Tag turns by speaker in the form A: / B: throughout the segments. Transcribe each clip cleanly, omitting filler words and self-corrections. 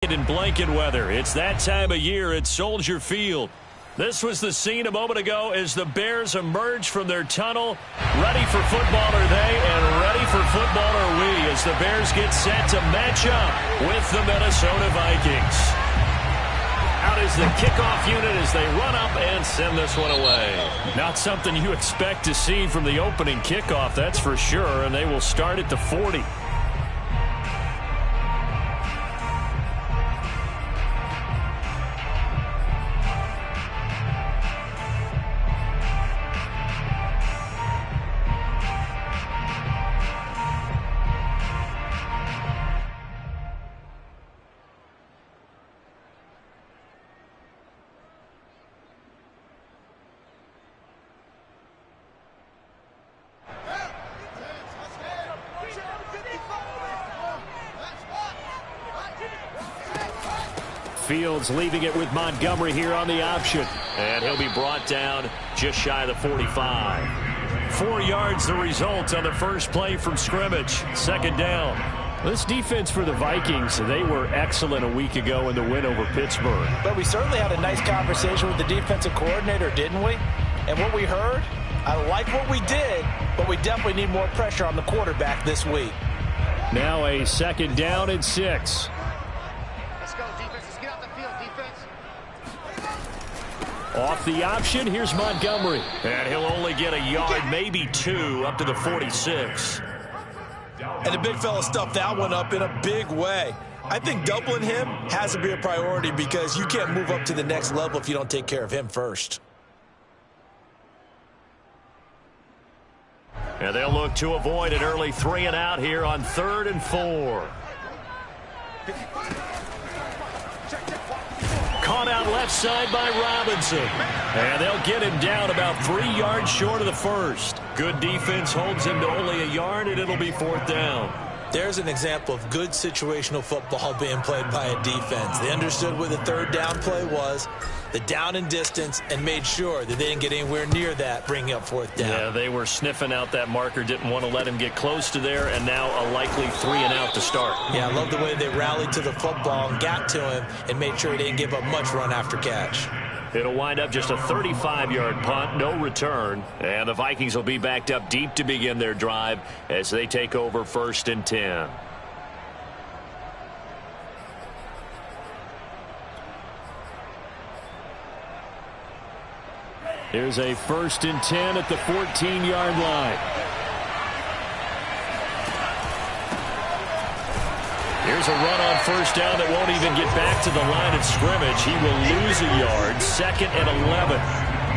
A: In blanket weather. It's that time of year at Soldier Field. This was the scene a moment ago as the Bears emerged from their tunnel. Ready for football are they, and ready for football are we as the Bears get set to match up with the Minnesota Vikings. Out is the kickoff unit as they run up and send this one away. Not something you expect to see from the opening kickoff, that's for sure, and they will start at the 40. Fields leaving it with Montgomery here on the option. And he'll be brought down just shy of the 45. 4 yards the result on the first play from scrimmage. Second down. This defense for the Vikings, they were excellent a week ago in the win over Pittsburgh.
B: But we certainly had a nice conversation with the defensive coordinator, didn't we? And what we heard, I like what we did, but we definitely need more pressure on the quarterback this week.
A: Now a second down and 6. Off the option, here's Montgomery. And he'll only get a yard, maybe 2, up to the 46.
B: And the big fella stuffed that one up in a big way. I think doubling him has to be a priority because you can't move up to the next level if you don't take care of him first.
A: And they'll look to avoid an early 3 and out here on 3rd and 4. Caught out left side by Robinson. And they'll get him down about 3 yards short of the first. Good defense holds him to only a yard, and it'll be 4th down.
B: There's an example of good situational football being played by a defense. They understood what the 3rd down play was, the down and distance, and made sure that they didn't get anywhere near that, bringing up 4th down.
A: Yeah, they were sniffing out that marker, didn't want to let him get close to there, and now a likely 3 and out to start.
B: Yeah, I love the way they rallied to the football and got to him and made sure he didn't give up much run after catch.
A: It'll wind up just a 35-yard punt, no return, and the Vikings will be backed up deep to begin their drive as they take over 1st and 10. Here's a 1st and 10 at the 14-yard line. Here's a run on 1st down that won't even get back to the line of scrimmage. He will lose a yard. 2nd and 11.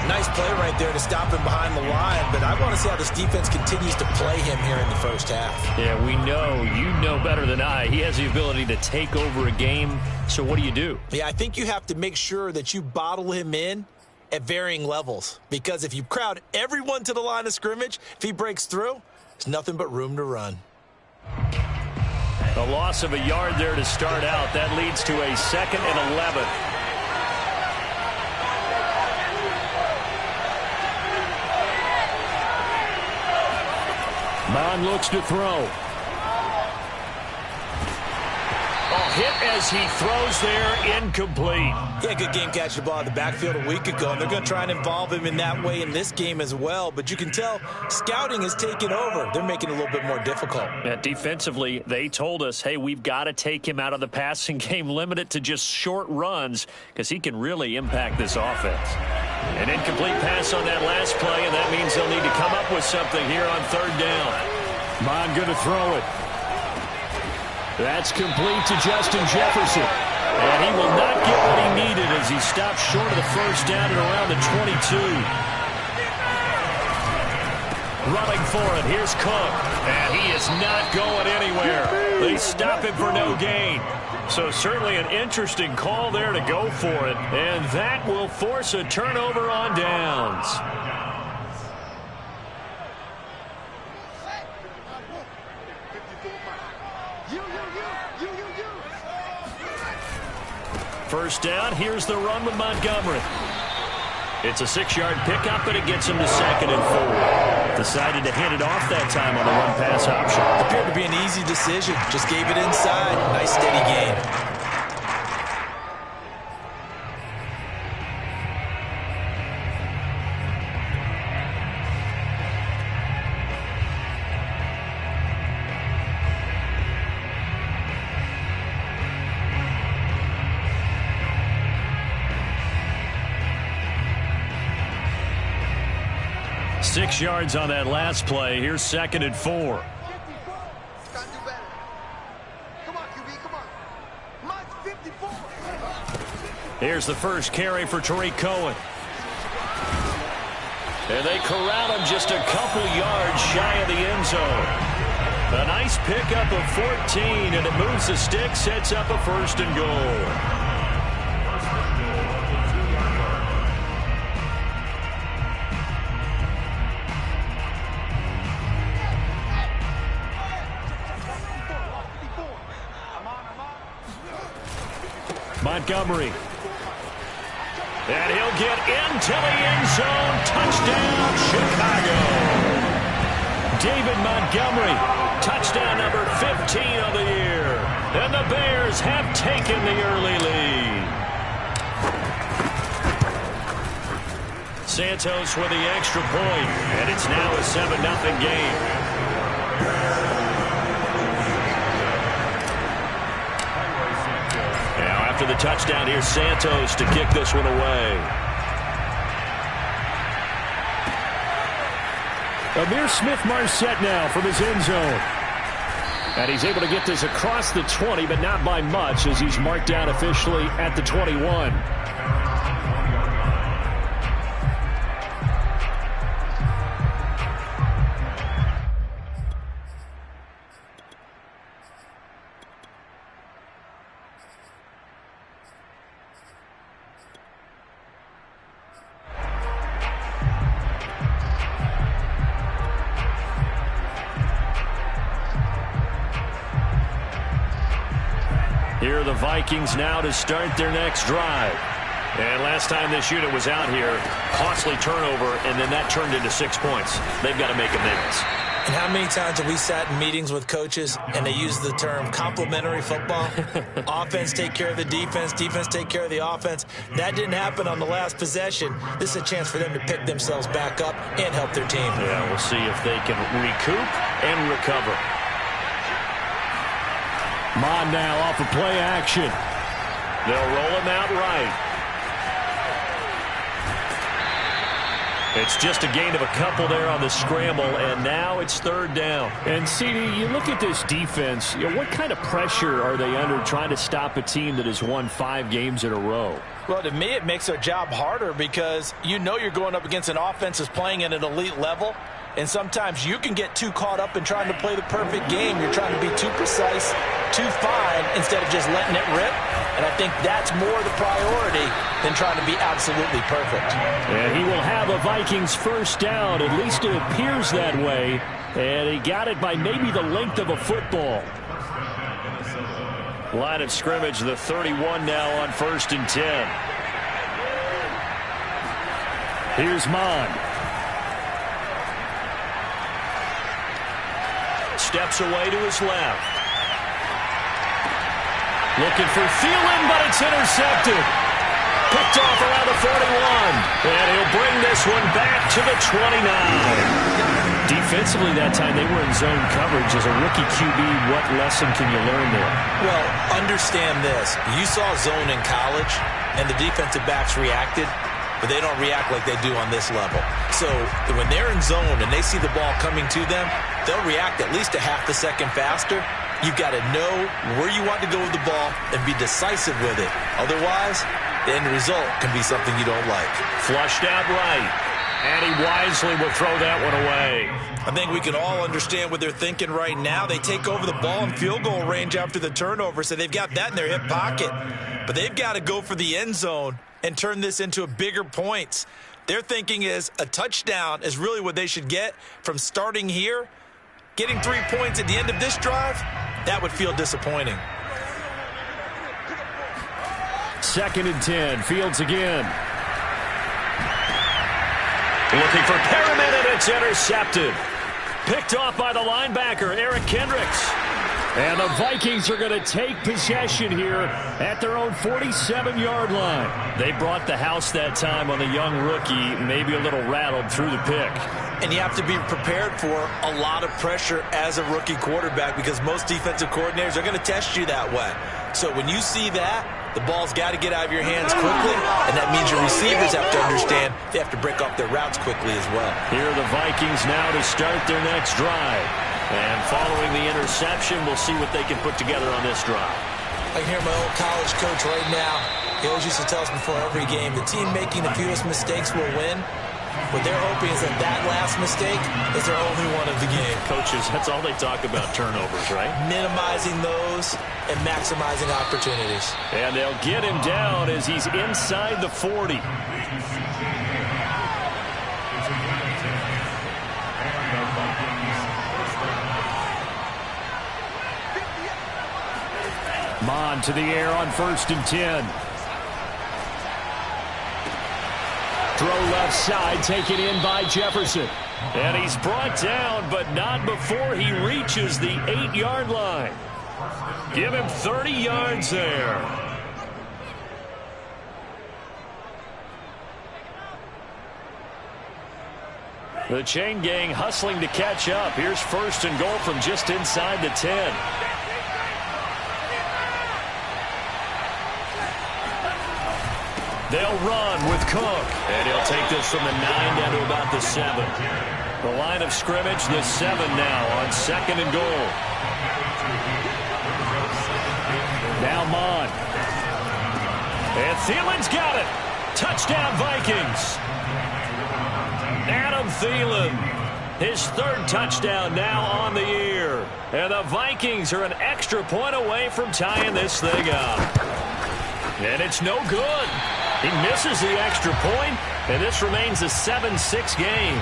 B: Nice play right there to stop him behind the line, but I want to see how this defense continues to play him here in the first half.
A: Yeah, we know. You know better than I. He has the ability to take over a game, so what do?
B: Yeah, I think you have to make sure that you bottle him in at varying levels, because if you crowd everyone to the line of scrimmage, if he breaks through, there's nothing but room to run.
A: A loss of a yard there to start out. That leads to a 2nd and 11. Mon looks to throw. Hit as he throws there, incomplete.
B: Yeah, good game catching the ball in the backfield a week ago, and they're going to try and involve him in that way in this game as well. But you can tell scouting has taken over. They're making it a little bit more difficult.
A: Yeah, defensively, they told us, hey, we've got to take him out of the passing game, limit it to just short runs, because he can really impact this offense. An incomplete pass on that last play, and that means they'll need to come up with something here on 3rd down. Mon going to throw it. That's complete to Justin Jefferson. And he will not get what he needed as he stops short of the 1st down at around the 22. Running for it, here's Cook. And he is not going anywhere. They stop him for no gain. So certainly an interesting call there to go for it. And that will force a turnover on downs. First down, here's the run with Montgomery. It's a 6-yard pickup, and it gets him to 2nd and 4. Decided to hand it off that time on the run-pass option.
B: Appeared to be an easy decision. Just gave it inside. Nice steady gain.
A: 6 yards on that last play. Here's 2nd and 4. Here's the first carry for Tariq Cohen. And they corral him just a couple yards shy of the end zone. A nice pickup of 14, and it moves the stick, sets up a 1st and goal. Montgomery. And he'll get into the end zone. Touchdown, Chicago. David Montgomery, touchdown number 15 of the year. And the Bears have taken the early lead. Santos with the extra point, and it's now a 7-0 game. After the touchdown, here's Santos to kick this one away. Amir Smith-Marset now from his end zone. And he's able to get this across the 20, but not by much, as he's marked down officially at the 21. Here are the Vikings now to start their next drive. And last time this unit was out here, costly turnover, and then that turned into 6 points. They've got to make amends.
B: And how many times have we sat in meetings with coaches and they use the term complementary football? Offense take care of the defense, defense take care of the offense. That didn't happen on the last possession. This is a chance for them to pick themselves back up and help their team.
A: Yeah, we'll see if they can recoup and recover. Mon now off of play action. They'll roll him out right. It's just a gain of a couple there on the scramble, and now it's 3rd down. And, CD, you look at this defense, what kind of pressure are they under trying to stop a team that has won 5 games in a row?
C: Well, to me, it makes their job harder because you know you're going up against an offense that's playing at an elite level. And sometimes you can get too caught up in trying to play the perfect game. You're trying to be too precise, too fine, instead of just letting it rip. And I think that's more the priority than trying to be absolutely perfect.
A: And he will have a Vikings 1st down. At least it appears that way. And he got it by maybe the length of a football. Line of scrimmage, the 31 now on 1st and 10. Here's Mon. Steps away to his left. Looking for Thielen, but it's intercepted. Picked off around the 41. And he'll bring this one back to the 29. Defensively that time, they were in zone coverage. As a rookie QB, what lesson can you learn there?
B: Well, understand this. You saw zone in college, and the defensive backs reacted, but they don't react like they do on this level. So when they're in zone and they see the ball coming to them, they'll react at least a half a second faster. You've got to know where you want to go with the ball and be decisive with it. Otherwise, the end result can be something you don't like.
A: Flushed out right. And he wisely will throw that one away.
B: I think we can all understand what they're thinking right now. They take over the ball in field goal range after the turnover, so they've got that in their hip pocket. But they've got to go for the end zone and turn this into a bigger points. Their thinking is a touchdown is really what they should get from starting here. Getting 3 points at the end of this drive, that would feel disappointing.
A: 2nd and 10. Fields again. Looking for Perriman, and it's intercepted. Picked off by the linebacker, Eric Kendricks. And the Vikings are going to take possession here at their own 47-yard line. They brought the house that time on the young rookie, maybe a little rattled through the pick.
B: And you have to be prepared for a lot of pressure as a rookie quarterback because most defensive coordinators are going to test you that way. So when you see that, The ball's got to get out of your hands quickly, and that means your receivers have to understand they have to break off their routes quickly as well.
A: Here are the Vikings now to start their next drive. And following the interception, we'll see what they can put together on this drive.
B: I can hear my old college coach right now. He always used to tell us before every game, the team making the fewest mistakes will win. What they're hoping is that that last mistake is their only one of the game.
A: Coaches, that's all they talk about, turnovers, right?
B: Minimizing those and maximizing opportunities.
A: And they'll get him down as he's inside the 40. Mon to the air on 1st and 10. Throw left side, taken in by Jefferson. And he's brought down, but not before he reaches the 8-yard line. Give him 30 yards there. The chain gang hustling to catch up. Here's 1st and goal from just inside the 10. They'll run with Cook. And he'll take this from the 9 down to about the 7. The line of scrimmage, the 7 now on 2nd and goal. Now Mon. And Thielen's got it. Touchdown Vikings. Adam Thielen. His 3rd touchdown now on the year. And the Vikings are an extra point away from tying this thing up. And it's no good. He misses the extra point, and this remains a 7-6 game.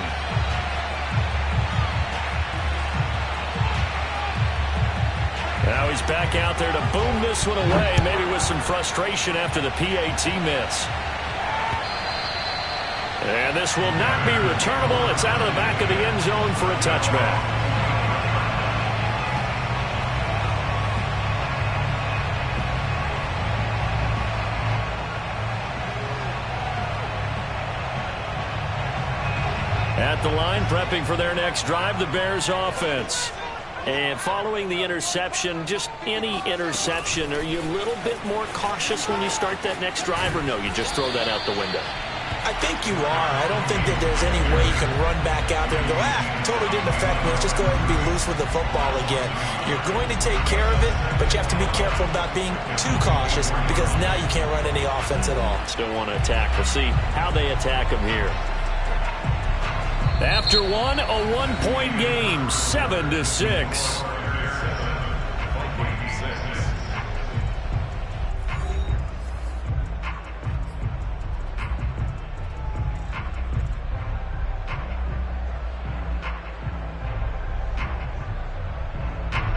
A: Now he's back out there to boom this one away, maybe with some frustration after the PAT miss. And this will not be returnable. It's out of the back of the end zone for a touchback. At the line, prepping for their next drive, the Bears offense. And following the interception, just any interception, are you a little bit more cautious when you start that next drive, or no, you just throw that out the window?
B: I think you are. I don't think that there's any way you can run back out there and go, totally didn't affect me. Let's just go ahead and be loose with the football again. You're going to take care of it, but you have to be careful about being too cautious because now you can't run any offense at all.
A: Still want to attack. We'll see how they attack him here. After one, a one-point game, 7-6.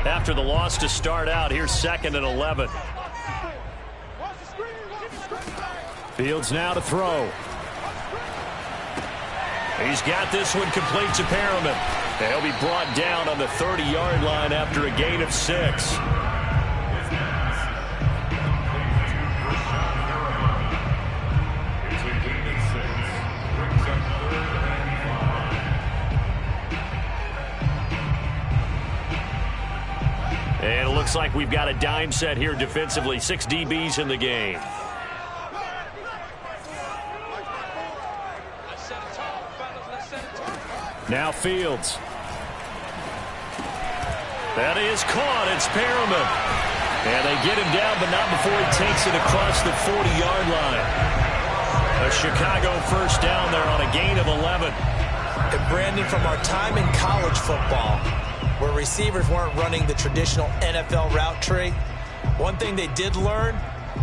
A: After the loss to start out, here's 2nd and 11. Fields now to throw. He's got this one complete to Perriman. He'll be brought down on the 30-yard line after a gain of 6. And it looks like we've got a dime set here defensively. 6 DBs in the game. Now Fields. That is caught. It's Perriman. And they get him down, but not before he takes it across the 40-yard line. A Chicago first down there on a gain of 11.
B: And Brandon, from our time in college football, where receivers weren't running the traditional NFL route tree, one thing they did learn,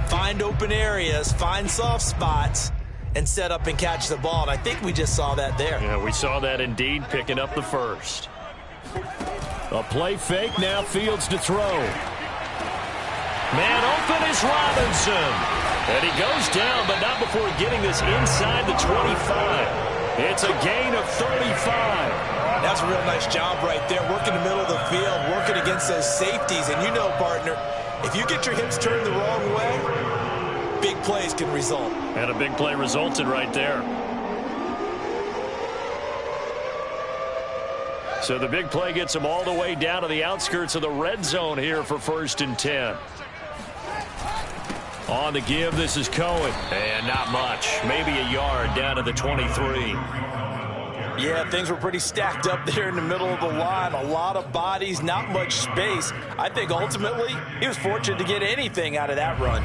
B: find open areas, find soft spots, and set up and catch the ball. And I think we just saw that there.
A: Yeah, we saw that indeed, picking up the first. A play fake, now Fields to throw. Man open is Robinson. And he goes down, but not before getting this inside the 25. It's a gain of 35.
B: That's a real nice job right there, working the middle of the field, working against those safeties. And you know, partner, if you get your hips turned the wrong way, big plays can result.
A: And a big play resulted right there. So the big play gets them all the way down to the outskirts of the red zone here for 1st and 10. On the give, this is Cohen. And not much. Maybe a yard down to the 23.
C: Yeah, things were pretty stacked up there in the middle of the line. A lot of bodies, not much space. I think ultimately he was fortunate to get anything out of that run.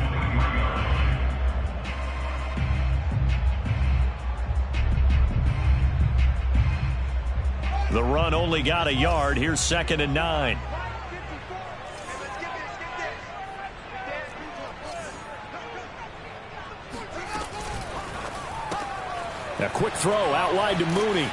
A: The run only got a yard. Here's 2nd and 9. A quick throw out wide to Mooney.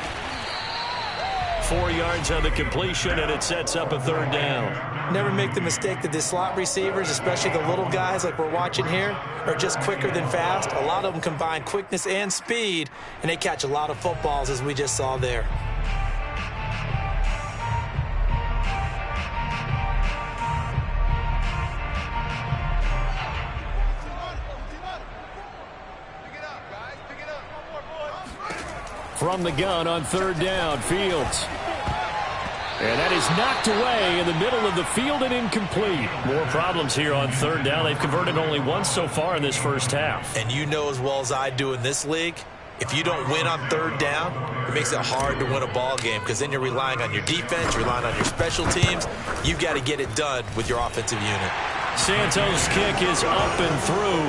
A: 4 yards on the completion, and it sets up a 3rd down.
C: Never make the mistake that the slot receivers, especially the little guys like we're watching here, are just quicker than fast. A lot of them combine quickness and speed, and they catch a lot of footballs, as we just saw there.
A: From the gun on 3rd down, Fields. And that is knocked away in the middle of the field and incomplete. More problems here on 3rd down. They've converted only once so far in this first half.
B: And you know as well as I do in this league, if you don't win on 3rd down, it makes it hard to win a ball game because then you're relying on your defense, you're relying on your special teams. You've got to get it done with your offensive unit.
A: Santos' kick is up and through,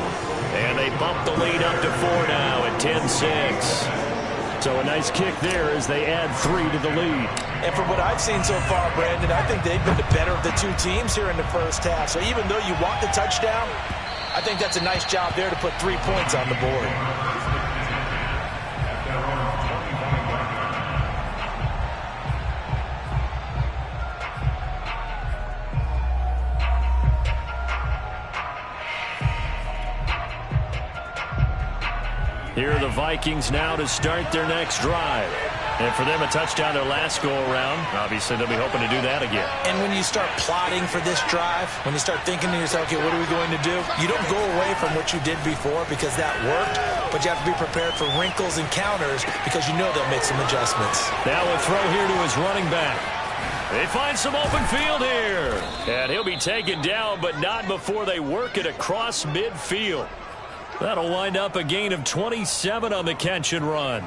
A: and they bump the lead up to 4 now at 10-6. So a nice kick there as they add 3 to the lead.
C: And from what I've seen so far, Brandon, I think they've been the better of the two teams here in the first half. So even though you want the touchdown, I think that's a nice job there to put 3 points on the board.
A: Here are the Vikings now to start their next drive. And for them, a touchdown their last go-around. Obviously, they'll be hoping to do that again.
C: And when you start plotting for this drive, when you start thinking to yourself, okay, what are we going to do? You don't go away from what you did before because that worked, but you have to be prepared for wrinkles and counters because you know they'll make some adjustments.
A: Now a throw here to his running back. They find some open field here. And he'll be taken down, but not before they work it across midfield. That'll wind up a gain of 27 on the catch and run.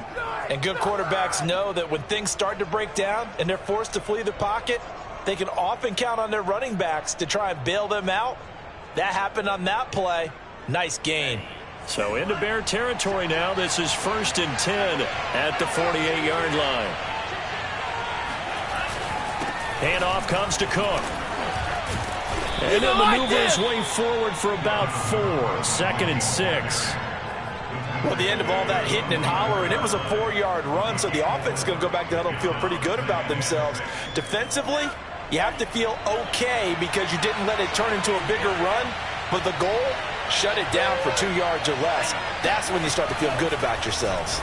C: And good quarterbacks know that when things start to break down and they're forced to flee the pocket, they can often count on their running backs to try and bail them out. That happened on that play. Nice gain.
A: So into Bear territory now. This is 1st and 10 at the 48-yard line. Handoff comes to Cook. And he'll maneuver his way forward for about 4. 2nd and 6.
C: Well, the end of all that hitting and hollering, it was a 4-yard run, so the offense is going to go back to huddle and feel pretty good about themselves. Defensively, you have to feel okay because you didn't let it turn into a bigger run, but the goal, shut it down for 2 yards or less. That's when you start to feel good about yourselves.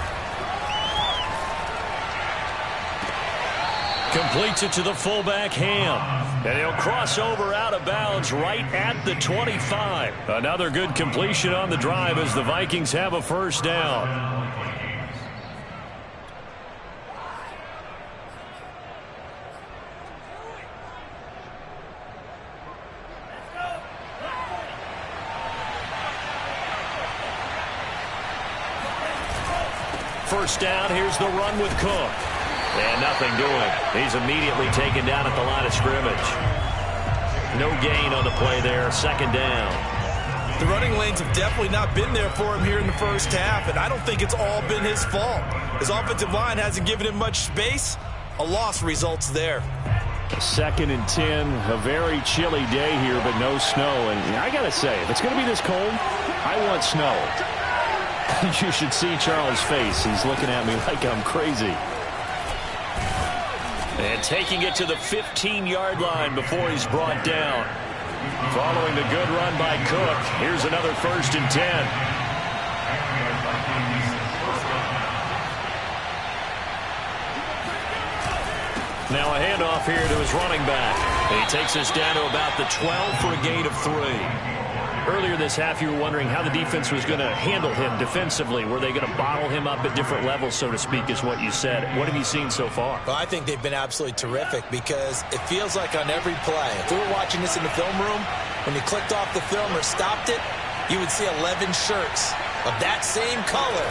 A: Completes it to the fullback, Ham. And he'll cross over out of bounds right at the 25. Another good completion on the drive as the Vikings have a 1st down. First down, here's the run with Cook. And nothing doing. He's immediately taken down at the line of scrimmage. No gain on the play there. 2nd down.
C: The running lanes have definitely not been there for him here in the first half, and I don't think it's all been his fault. His offensive line hasn't given him much space. A loss results there.
A: 2nd and 10. A very chilly day here, but no snow. And I got to say, if it's going to be this cold, I want snow. You should see Charles' face. He's looking at me like I'm crazy. And taking it to the 15-yard line before he's brought down. Following the good run by Cook, here's another 1st and 10. Now a handoff here to his running back. And he takes us down to about the 12 for a gain of 3. Earlier this half, you were wondering how the defense was going to handle him defensively. Were they going to bottle him up at different levels, so to speak, is what you said. What have you seen so far?
B: Well, I think they've been absolutely terrific because it feels like on every play, if we were watching this in the film room, when you clicked off the film or stopped it, you would see 11 shirts of that same color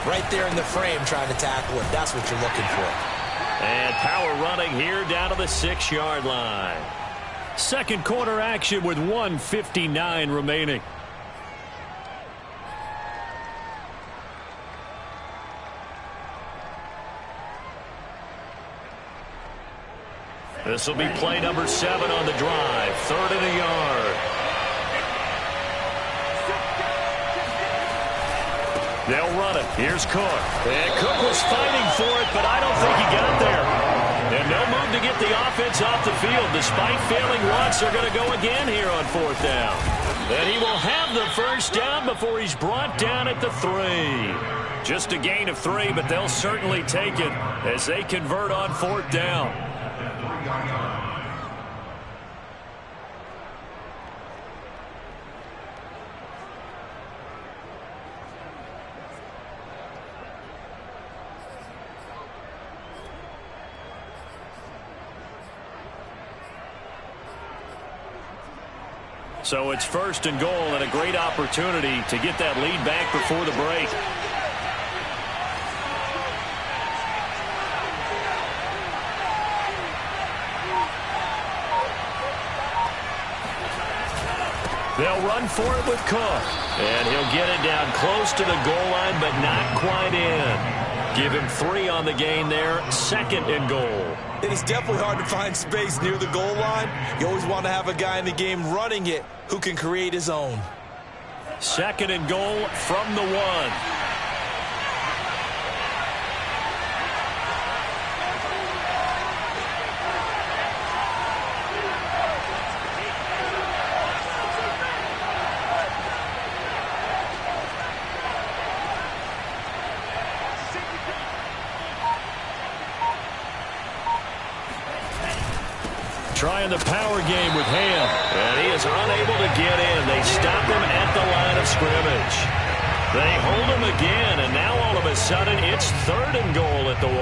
B: right there in the frame trying to tackle it. That's what you're looking for.
A: And power running here down to the 6-yard line. Second quarter action with 1:59 remaining. This will be play number 7 on the drive. 3rd and a yard. They'll run it. Here's Cook. And Cook was fighting for it, but I don't think he got there. And no move to get the offense off the field. Despite failing once, they're going to go again here on 4th down. And he will have the first down before he's brought down at the 3. Just a gain of 3, but they'll certainly take it as they convert on 4th down. So it's 1st and goal and a great opportunity to get that lead back before the break. They'll run for it with Cook. And he'll get it down close to the goal line, but not quite in. Give him 3 on the gain there. 2nd and goal.
B: It is definitely hard to find space near the goal line. You always want to have a guy in the game running it who can create his own.
A: 2nd and goal from the 1. Trying the power game with Ham, and he is unable to get in. They stop him at the line of scrimmage. They hold him again, and now all of a sudden it's 3rd and goal at the 1.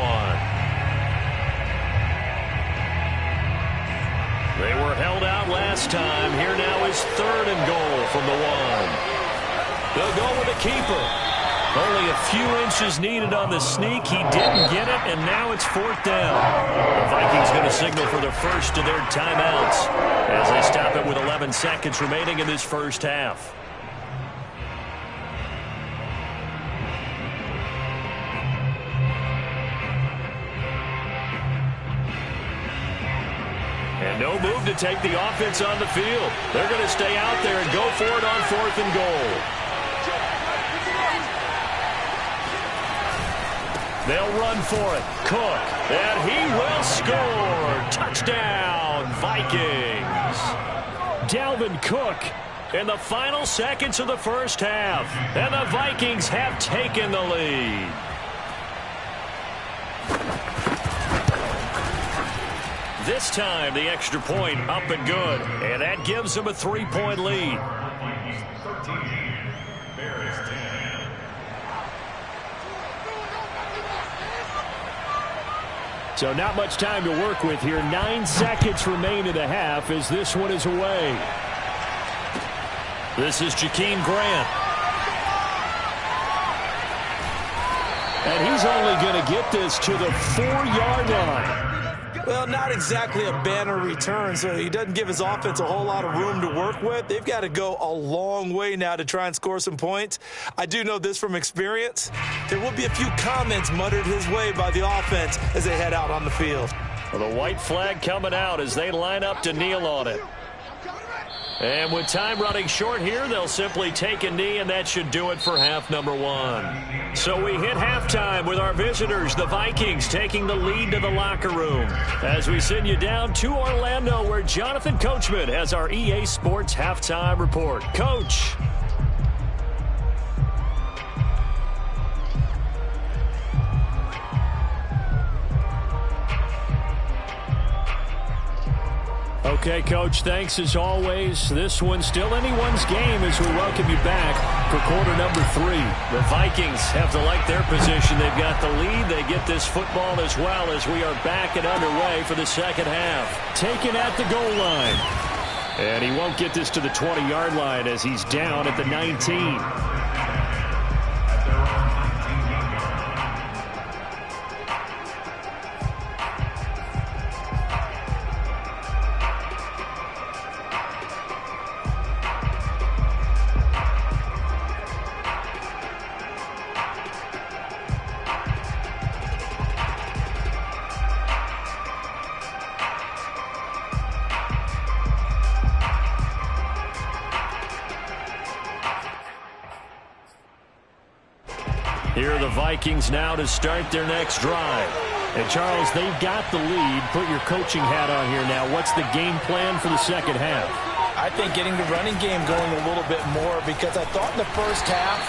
A: They were held out last time. Here now is 3rd and goal from the 1. They'll go with the keeper. Only a few inches needed on the sneak. He didn't get it, and now it's 4th down. The Vikings going to signal for the first of their timeouts as they stop it with 11 seconds remaining in this first half. And no move to take the offense on the field. They're going to stay out there and go for it on 4th and goal. They'll run for it. Cook. And he will score. Touchdown, Vikings. Dalvin Cook in the final seconds of the first half. And the Vikings have taken the lead. This time, the extra point up and good. And that gives them a 3-point lead. So not much time to work with here. 9 seconds remain in the half as this one is away. This is Jakeem Grant. And he's only going to get this to the 4-yard line.
B: Well, not exactly a banner return, so he doesn't give his offense a whole lot of room to work with. They've got to go a long way now to try and score some points. I do know this from experience. There will be a few comments muttered his way by the offense as they head out on the field.
A: Well, the white flag coming out as they line up to kneel on it. And with time running short here, they'll simply take a knee, and that should do it for half number 1. So we hit halftime with our visitors, the Vikings, taking the lead to the locker room. As we send you down to Orlando, where Jonathan Coachman has our EA Sports halftime report. Coach. Okay, Coach, thanks as always. This one's still anyone's game as we welcome you back for quarter number 3. The Vikings have to like their position. They've got the lead. They get this football as well as we are back and underway for the second half. Taken at the goal line. And he won't get this to the 20-yard line as he's down at the 19. Here are the Vikings now to start their next drive. And, Charles, they've got the lead. Put your coaching hat on here now. What's the game plan for the second half?
C: I think getting the running game going a little bit more, because I thought in the first half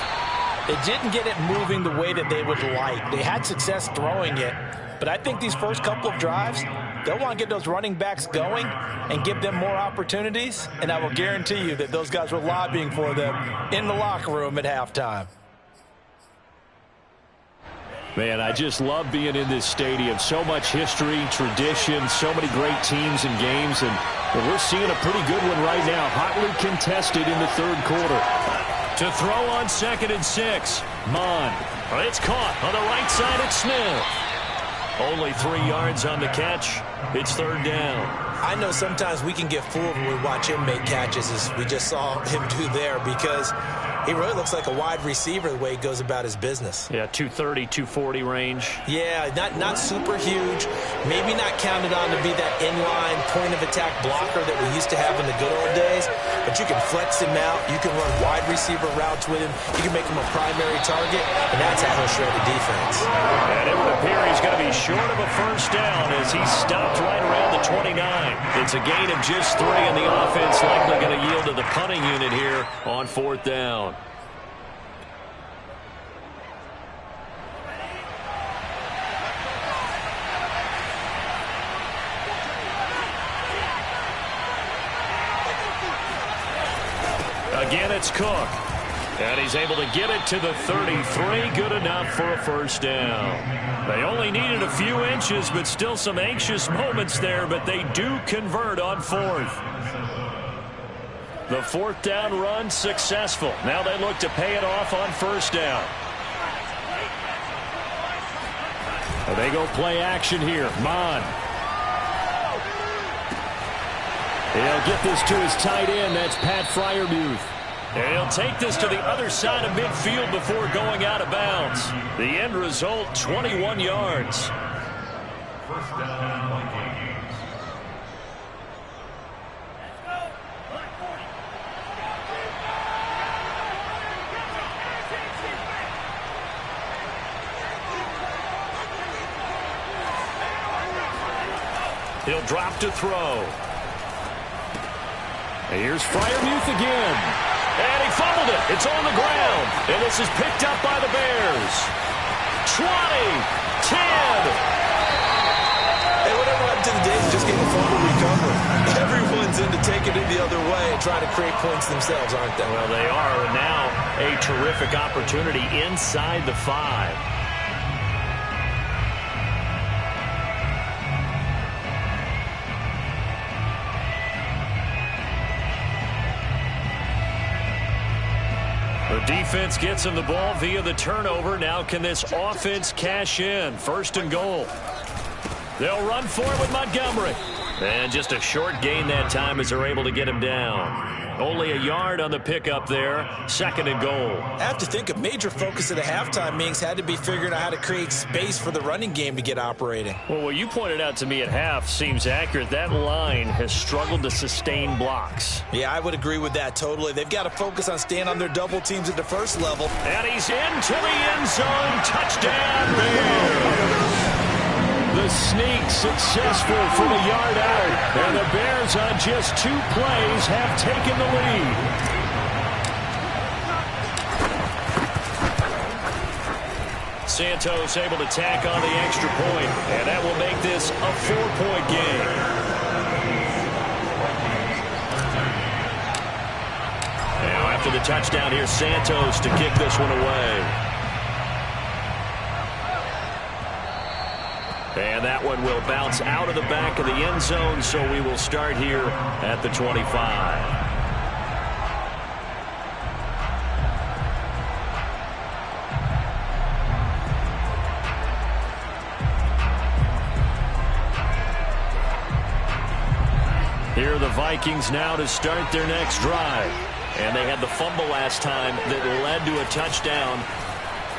C: they didn't get it moving the way that they would like. They had success throwing it, but I think these first couple of drives, they'll want to get those running backs going and give them more opportunities, and I will guarantee you that those guys were lobbying for them in the locker room at halftime.
A: Man, I just love being in this stadium. So much history, tradition, so many great teams and games, and we're seeing a pretty good one right now. Hotly contested in the third quarter. To throw on 2nd and 6. Mon. It's caught on the right side. It's Smith. Only 3 yards on the catch. It's third down.
B: I know sometimes we can get fooled when we watch him make catches, as we just saw him do there, because he really looks like a wide receiver the way he goes about his business.
A: Yeah, 230, 240 range.
B: Yeah, not super huge. Maybe not counted on to be that inline point-of-attack blocker that we used to have in the good old days, but you can flex him out. You can run wide receiver routes with him. You can make him a primary target, and that's how he'll shred the defense.
A: And it would appear he's going to be short of a first down as he stopped right around the 29. It's a gain of just 3, and the offense likely going to yield to the punting unit here on 4th down. Again, it's Cook. And he's able to get it to the 33. Good enough for a first down. They only needed a few inches, but still some anxious moments there, but they do convert on 4th. The 4th down run successful. Now they look to pay it off on first down. They go play action here. Mon. He'll get this to his tight end. That's Pat Freiermuth. And he'll take this to the other side of midfield before going out of bounds. The end result, 21 yards.
D: First down, Vikings.
A: He'll drop to throw. And here's Freiermuth again. And he fumbled it. It's on the ground. And this is picked up by the Bears. 20, 10.
B: Hey, whatever happened to the days of just getting a fumble recovery? Everyone's into taking it the other way and trying to create points themselves, aren't they?
A: Well, they are. And now a terrific opportunity inside the 5. The defense gets him the ball via the turnover. Now can this offense cash in? 1st and goal. They'll run for it with Montgomery. And just a short gain that time as they're able to get him down. Only a yard on the pickup there. 2nd and goal.
B: I have to think a major focus of the halftime meetings had to be figuring out how to create space for the running game to get operating.
A: Well, what you pointed out to me at half seems accurate. That line has struggled to sustain blocks.
B: Yeah, I would agree with that totally. They've got to focus on staying on their double teams at the first level.
A: And he's into the end zone. Touchdown, Bears. The sneak successful from a yard out. And the Bears on just 2 plays have taken the lead. Santos able to tack on the extra point. And that will make this a 4-point game. Now after the touchdown, here's Santos to kick this one away. And that one will bounce out of the back of the end zone, so we will start here at the 25. Here are the Vikings now to start their next drive. And they had the fumble last time that led to a touchdown.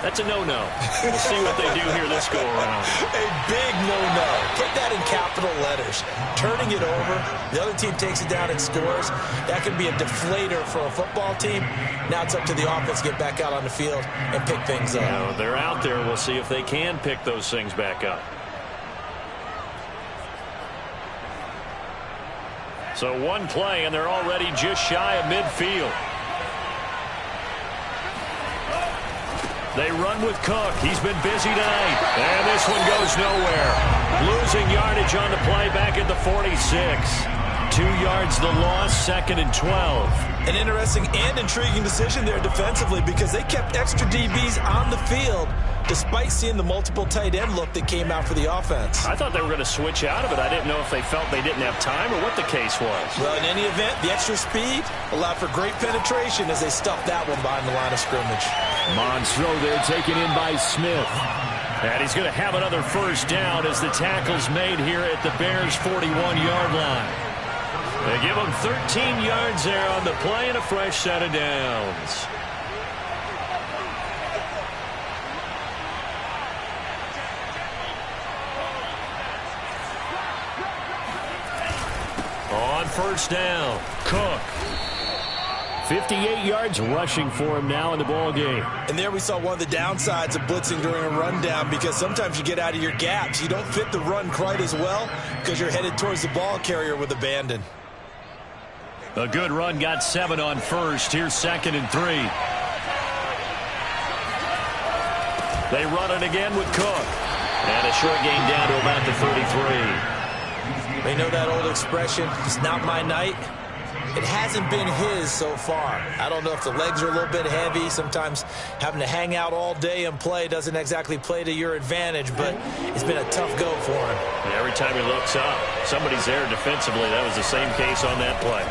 A: That's a no-no. We'll see what they do here this go-around.
B: A big no-no. Put that in capital letters. Turning it over, the other team takes it down and scores. That can be a deflator for a football team. Now it's up to the offense to get back out on the field and pick things up.
A: Now, they're out there. We'll see if they can pick those things back up. So one play, and they're already just shy of midfield. They run with Cook. He's been busy tonight. And this one goes nowhere. Losing yardage on the play back at the 46. 2 yards the loss, 2nd and 12.
B: An interesting and intriguing decision there defensively because they kept extra DBs on the field despite seeing the multiple tight end look that came out for the offense.
A: I thought they were going to switch out of it. I didn't know if they felt they didn't have time or what the case was.
B: Well, in any event, the extra speed allowed for great penetration as they stuffed that one behind the line of scrimmage.
A: Mond's throw there taken in by Smith. And he's going to have another first down as the tackle's made here at the Bears' 41-yard line. They give him 13 yards there on the play and a fresh set of downs. On first down, Cook. 58 yards rushing for him now in the ball game.
B: And there we saw one of the downsides of blitzing during a rundown because sometimes you get out of your gaps. You don't fit the run quite as well because you're headed towards the ball carrier with abandon.
A: A good run, got 7 on first. Here's 2nd and 3. They run it again with Cook. And a short gain down to about the 33.
B: They know that old expression, it's not my night. It hasn't been his so far. I don't know if the legs are a little bit heavy. Sometimes having to hang out all day and play doesn't exactly play to your advantage, but it's been a tough go for him.
A: Every time he looks up, somebody's there defensively. That was the same case on that play.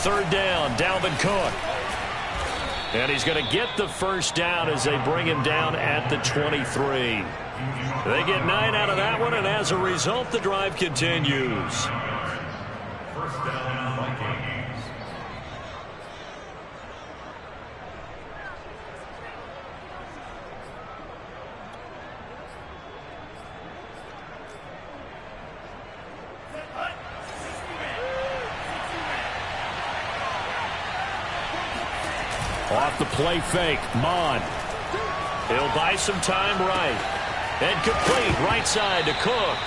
A: 3rd down, Dalvin Cook. And he's going to get the first down as they bring him down at the 23. They get 9 out of that one, and as a result, the drive continues.
D: First down, Vikings.
A: Off the play fake, Mon. He'll buy some time right. And complete right side to Cook.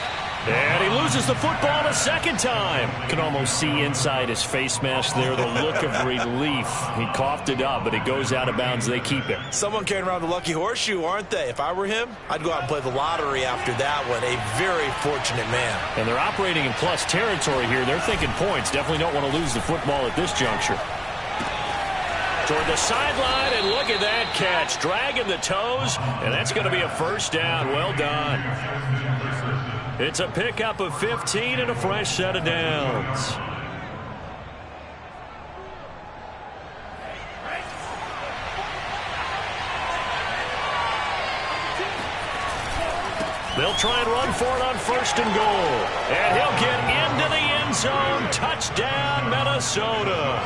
A: And he loses the football a second time. Can almost see inside his face mask there the look of relief. He coughed it up, but it goes out of bounds. They keep it.
B: Someone carrying around the lucky horseshoe, aren't they? If I were him, I'd go out and play the lottery after that one. A very fortunate man.
A: And they're operating in plus territory here. They're thinking points. Definitely don't want to lose the football at this juncture. Toward the sideline, and look at that catch. Dragging the toes, and that's going to be a first down. Well done. It's a pickup of 15 and a fresh set of downs. They'll try and run for it on 1st and goal. And he'll get into the end zone. Touchdown, Minnesota.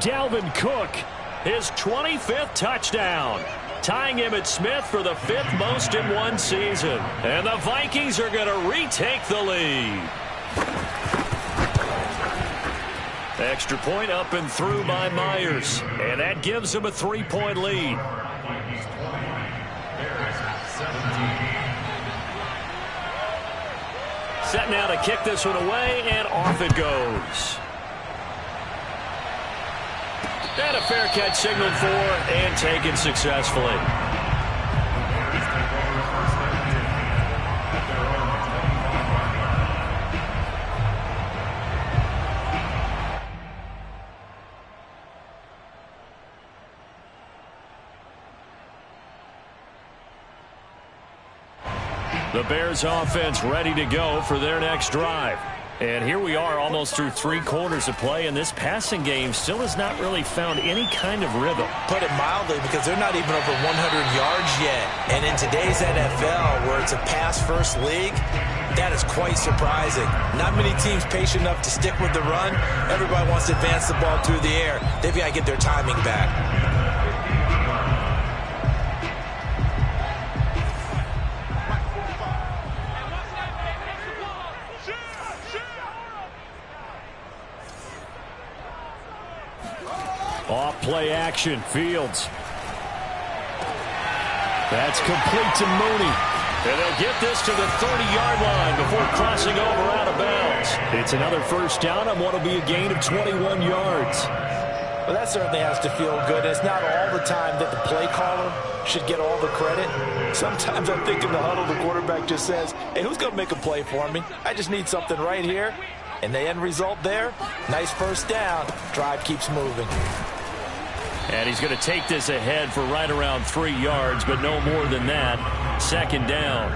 A: Dalvin Cook, his 25th touchdown, tying him at Smith for the 5th most in one season. And the Vikings are going to retake the lead. Extra point up and through by Myers, and that gives them a 3-point lead.
D: Vikings 20, Bears 17.
A: Set now to kick this one away, and off it goes. And a fair catch signaled for and taken successfully. The Bears offense ready to go for their next drive. And here we are almost through 3 quarters of play, and this passing game still has not really found any kind of rhythm.
B: Put it mildly, because they're not even over 100 yards yet. And in today's NFL, where it's a pass-first league, that is quite surprising. Not many teams patient enough to stick with the run. Everybody wants to advance the ball through the air. They've got to get their timing back.
A: Off play action, Fields. That's complete to Mooney. And they'll get this to the 30-yard line before crossing over out of bounds. It's another first down on what will be a gain of 21 yards.
C: Well, that certainly has to feel good. It's not all the time that the play caller should get all the credit. Sometimes I think in the huddle, the quarterback just says, hey, who's going to make a play for me? I just need something right here. And the end result there, nice first down. Drive keeps moving.
A: And he's going to take this ahead for right around 3 yards, but no more than that. Second down.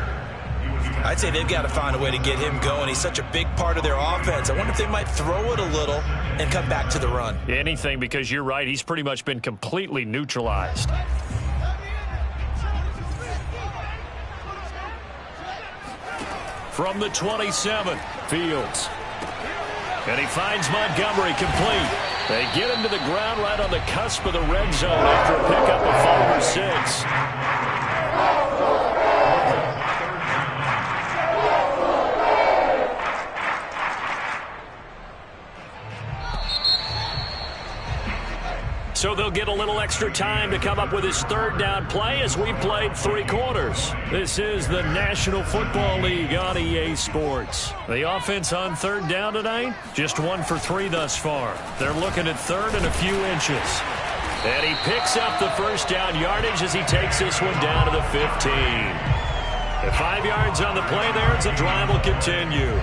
B: I'd say they've got to find a way to get him going. He's such a big part of their offense. I wonder if they might throw it a little and come back to the run.
A: Anything, because you're right. He's pretty much been completely neutralized. From the 27, Fields. And he finds Montgomery complete. They get him to the ground right on the cusp of the red zone after a pickup of 5 or 6. So they'll get a little extra time to come up with his third down play as we played 3 quarters. This is the National Football League on EA Sports. The offense on third down tonight, just 1 for 3 thus far. They're looking at third and a few inches. And he picks up the first down yardage as he takes this one down to the 15. At 5 yards on the play there, the drive will continue.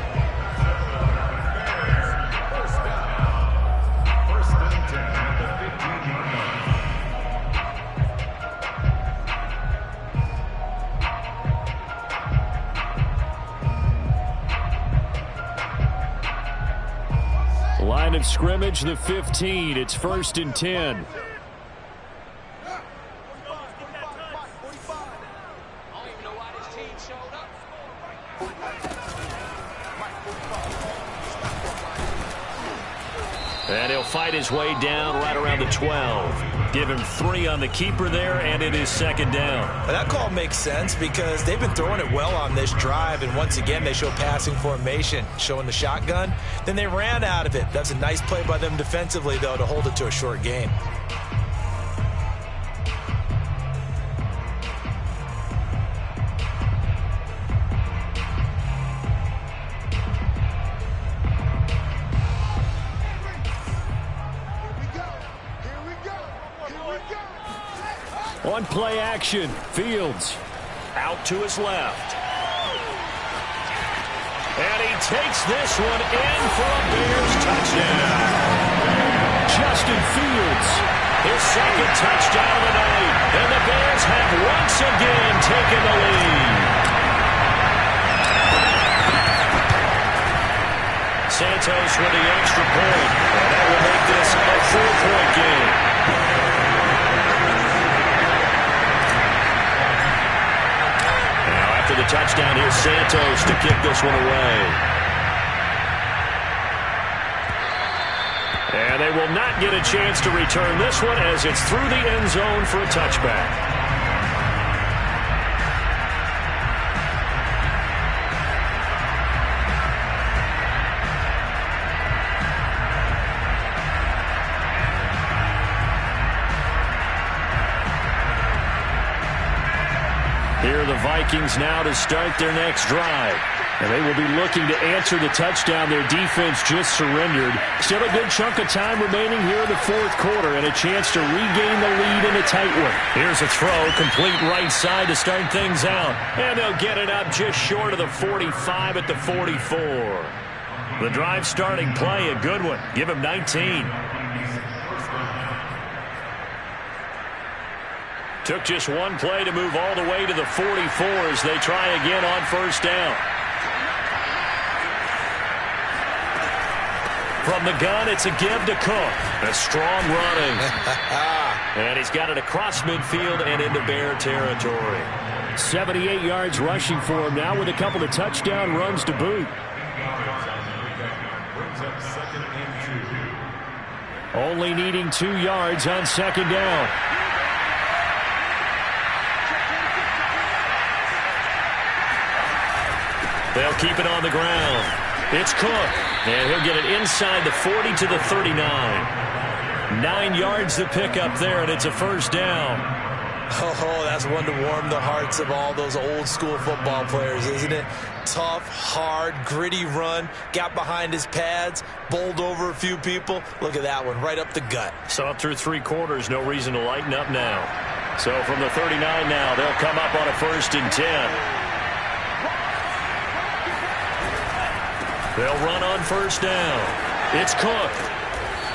A: Line of scrimmage, the 15. It's 1st and 10. And he'll fight his way down right around the 12. Give him 3 on the keeper there, and it is 2nd down.
B: Well, that call makes sense because they've been throwing it well on this drive, and once again they show passing formation, showing the shotgun. Then they ran out of it. That's a nice play by them defensively, though, to hold it to a short gain.
A: On play action, Fields out to his left. And he takes this one in for a Bears touchdown. Justin Fields, his 2nd touchdown of the night. And the Bears have once again taken the lead. Santos with the extra point. And that will make this a 4-point game. For the touchdown, here's Santos to kick this one away. And they will not get a chance to return this one as it's through the end zone for a touchback. Here are the Vikings now to start their next drive. And they will be looking to answer the touchdown their defense just surrendered. Still a good chunk of time remaining here in the 4th quarter and a chance to regain the lead in a tight one. Here's a throw, complete right side to start things out. And they'll get it up just short of the 45 at the 44. The drive starting play, a good one. Give him 19. Took just one play to move all the way to the 44 as they try again on first down. From the gun, it's a give to Cook. A strong running. And he's got it across midfield and into Bear territory. 78 yards rushing for him now with a couple of touchdown runs to boot.
D: Brings up 2nd and 2.
A: Only needing 2 yards on second down. They'll keep it on the ground. It's Cook, and he'll get it inside the 40 to the 39. 9 yards to pick up there, and it's a first down.
B: Oh, that's one to warm the hearts of all those old-school football players, isn't it? Tough, hard, gritty run, got behind his pads, bowled over a few people. Look at that one, right up the gut.
A: So through 3 quarters, no reason to lighten up now. So from the 39 now, they'll come up on a 1st and 10. They'll run on first down. It's Cook.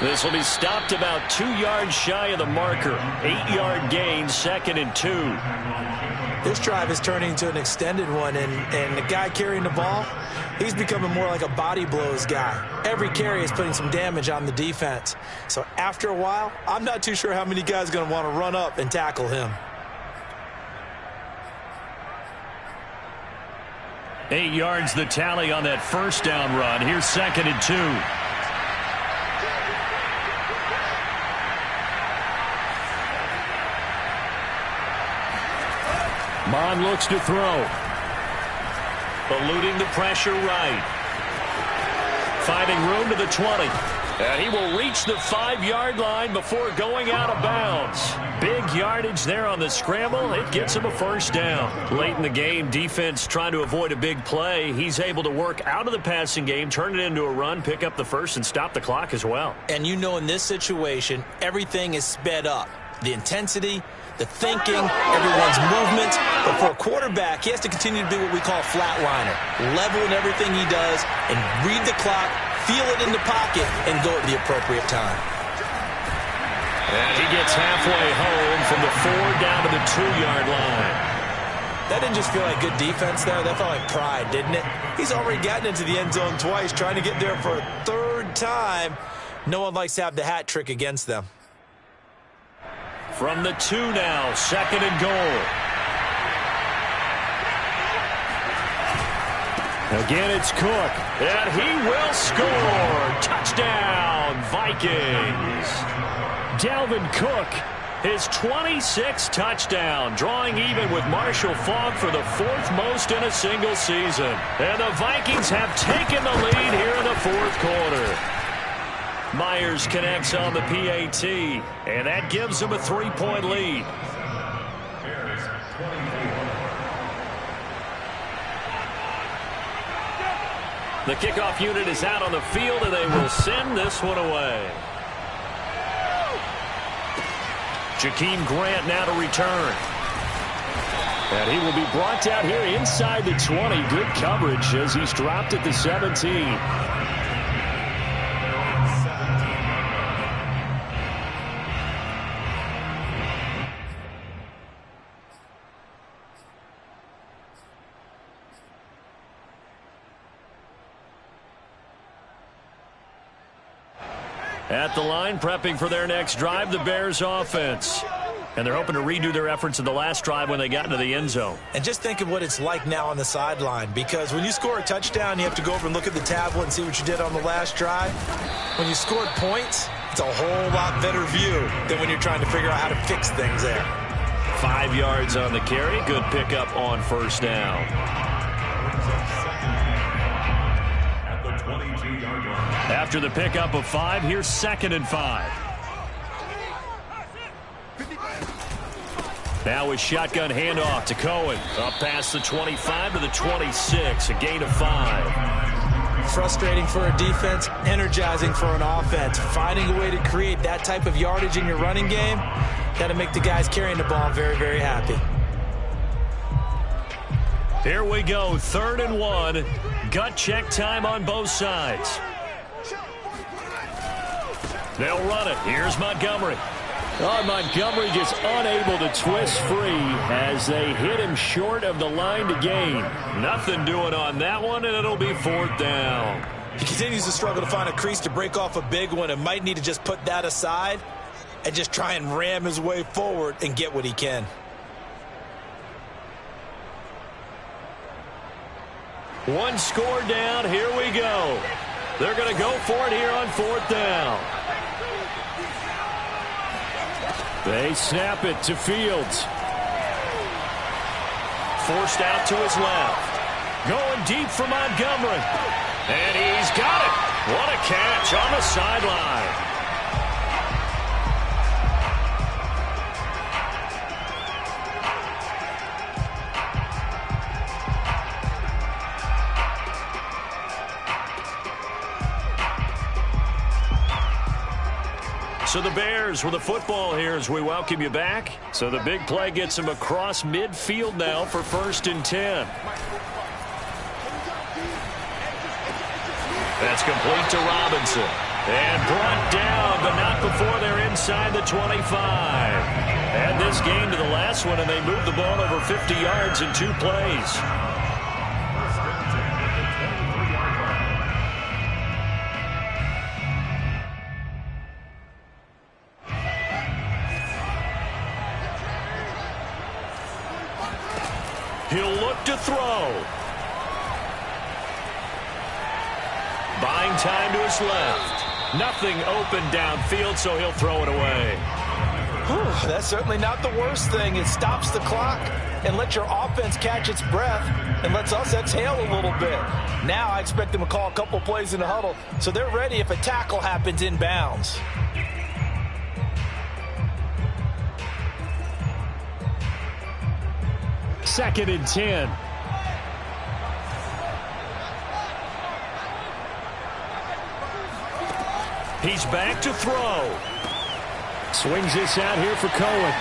A: This will be stopped about 2 yards shy of the marker. 8-yard gain, 2nd and 2.
B: This drive is turning into an extended one, and the guy carrying the ball, he's becoming more like a body blows guy. Every carry is putting some damage on the defense. So after a while, I'm not too sure how many guys are going to want to run up and tackle him.
A: 8 yards the tally on that first down run. Here's 2nd and 2. Mon looks to throw. Eluding the pressure right. Finding room to the 20. And he will reach the 5-yard line before going out of bounds. Big yardage there on the scramble. It gets him a first down. Late in the game, defense trying to avoid a big play. He's able to work out of the passing game, turn it into a run, pick up the first, and stop the clock as well.
B: And you know in this situation, everything is sped up. The intensity, the thinking, everyone's movements. But for a quarterback, he has to continue to do what we call flatliner. Level in everything he does and read the clock, feel it in the pocket, and go at the appropriate time.
A: And he gets halfway home from the 4 down to the 2-yard line.
B: That didn't just feel like good defense there. That felt like pride, didn't it? He's already gotten into the end zone twice, trying to get there for a 3rd time. No one likes to have the hat trick against them.
A: From the 2 now, 2nd and goal. Again, it's Cook, and he will score. Touchdown, Vikings. Dalvin Cook, his 26th touchdown, drawing even with Marshall Faulk for the 4th most in a single season. And the Vikings have taken the lead here in the 4th quarter. Myers connects on the PAT, and that gives them a 3-point lead.
D: Bears 24.
A: The kickoff unit is out on the field, and they will send this one away. Jakeem Grant now to return. And he will be brought down here inside the 20. Good coverage as he's dropped at the 17. At the line, prepping for their next drive, the Bears offense. And they're hoping to redo their efforts in the last drive when they got into the end zone.
B: And just think of what it's like now on the sideline, because when you score a touchdown, you have to go over and look at the tablet and see what you did on the last drive. When you scored points, it's a whole lot better view than when you're trying to figure out how to fix things there.
A: 5 yards on the carry. Good pickup on first down. After the pickup of 5, here's 2nd and 5. Now with shotgun handoff to Cohen. Up past the 25 to the 26, a gain of 5.
B: Frustrating for a defense, energizing for an offense. Finding a way to create that type of yardage in your running game, got to make the guys carrying the ball very, very happy.
A: Here we go, 3rd and 1. Gut check time on both sides. They'll run it. Here's Montgomery. Oh, Montgomery just unable to twist free as they hit him short of the line to gain. Nothing doing on that one, and it'll be 4th down.
B: He continues to struggle to find a crease to break off a big one and might need to just put that aside and just try and ram his way forward and get what he can.
A: One score down. Here we go. They're going to go for it here on 4th down. They snap it to Fields. Forced out to his left. Going deep for Montgomery. And he's got it. What a catch on the sideline. So the Bears with the football here as we welcome you back. So the big play gets him across midfield now for 1st and 10. That's complete to Robinson. And brought down, but not before they're inside the 25. Add this game to the last one, and they moved the ball over 50 yards in 2 plays. He'll look to throw. Buying time to his left. Nothing open downfield, so he'll throw it away.
C: Whew, that's certainly not the worst thing. It stops the clock and lets your offense catch its breath and lets us exhale a little bit. Now I expect them to call a couple plays in the huddle so they're ready if a tackle happens in bounds.
A: Second and 10. He's back to throw. Swings this out here for Cohen.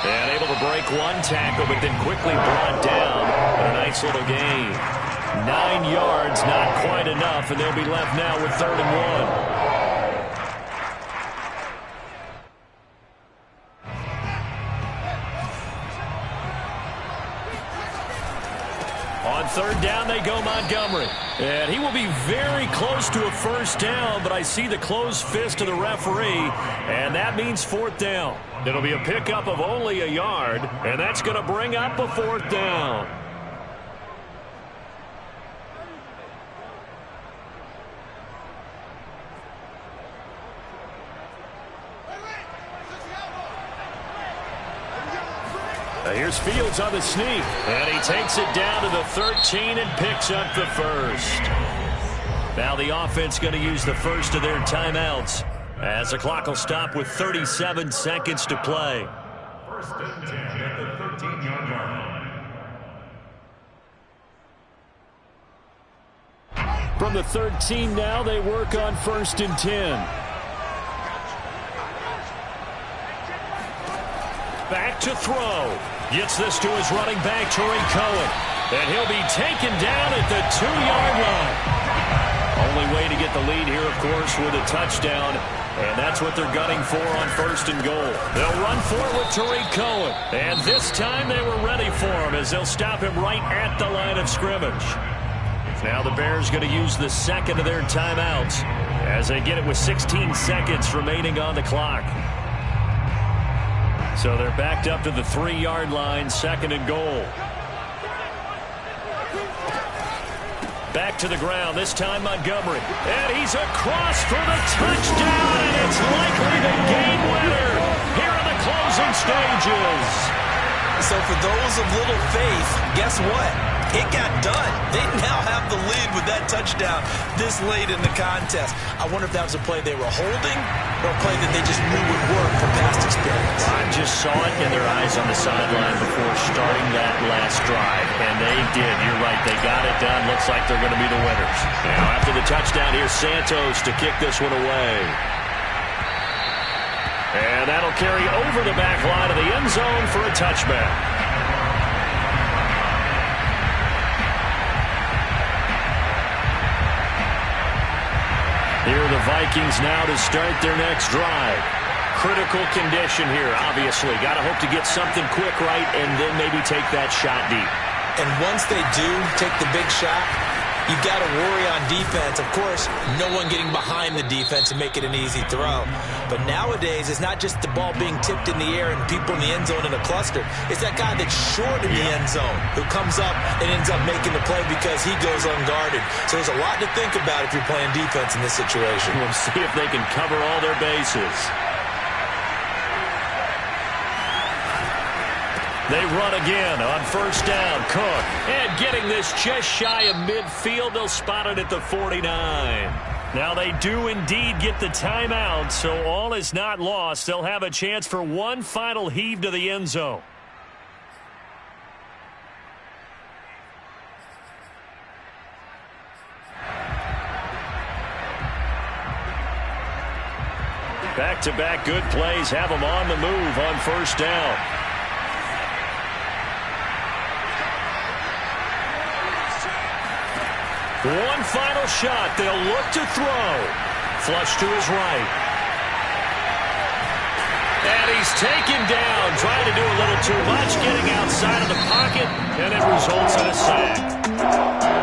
A: And able to break one tackle, but then quickly brought down. And a nice little gain. 9 yards, not quite enough, and they'll be left now with 3rd and 1. On 3rd down, they go Montgomery. And he will be very close to a 1st down, but I see the closed fist of the referee, and that means 4th down. It'll be a pickup of only a yard, and that's going to bring up a 4th down. Here's Fields on the sneak, and he takes it down to the 13 and picks up the 1st. Now the offense going to use the first of their timeouts as the clock will stop with 37 seconds to play.
D: 1st and 10 at the 13-yard line.
A: From the 13 now, they work on 1st and 10. Back to throw. Gets this to his running back, Tariq Cohen. And he'll be taken down at the 2-yard line. Only way to get the lead here, of course, with a touchdown. And that's what they're gunning for on 1st and goal. They'll run for it with Tariq Cohen. And this time they were ready for him as they'll stop him right at the line of scrimmage. Now the Bears going to use the second of their timeouts as they get it with 16 seconds remaining on the clock. So they're backed up to the 3-yard line, 2nd and goal. Back to the ground, this time Montgomery. And he's across for the touchdown, and it's likely the game winner here in the closing stages.
B: So for those of little faith, guess what? It got done. They now have the lead with that touchdown this late in the contest. I wonder if that was a play they were holding or a play that they just knew would work from past experience.
A: I just saw it in their eyes on the sideline before starting that last drive, and they did. You're right. They got it done. Looks like they're going to be the winners. Now after the touchdown, here's Santos to kick this one away. And that'll carry over the back line of the end zone for a touchback. Here are the Vikings now to start their next drive. critical condition here, obviously. Got to hope to get something quick right and then maybe take that shot deep.
B: And once they do take the big shot, you've got to worry on defense. Of course, no one getting behind the defense and make it an easy throw. But nowadays, it's not just the ball being tipped in the air and people in the end zone in a cluster. It's that guy that's short in the end zone who comes up and ends up making the play because he goes unguarded. So there's a lot to think about if you're playing defense in this situation.
A: We'll see if they can cover all their bases. They run again on first down. Cook. And getting this just shy of midfield. They'll spot it at the 49. Now they do indeed get the timeout, so all is not lost. They'll have a chance for one final heave to the end zone. Back-to-back good plays have them on the move on first down. One final shot. They'll look to throw. Flush to his right. And he's taken down. Trying to do a little too much. Getting outside of the pocket. And it results in a sack.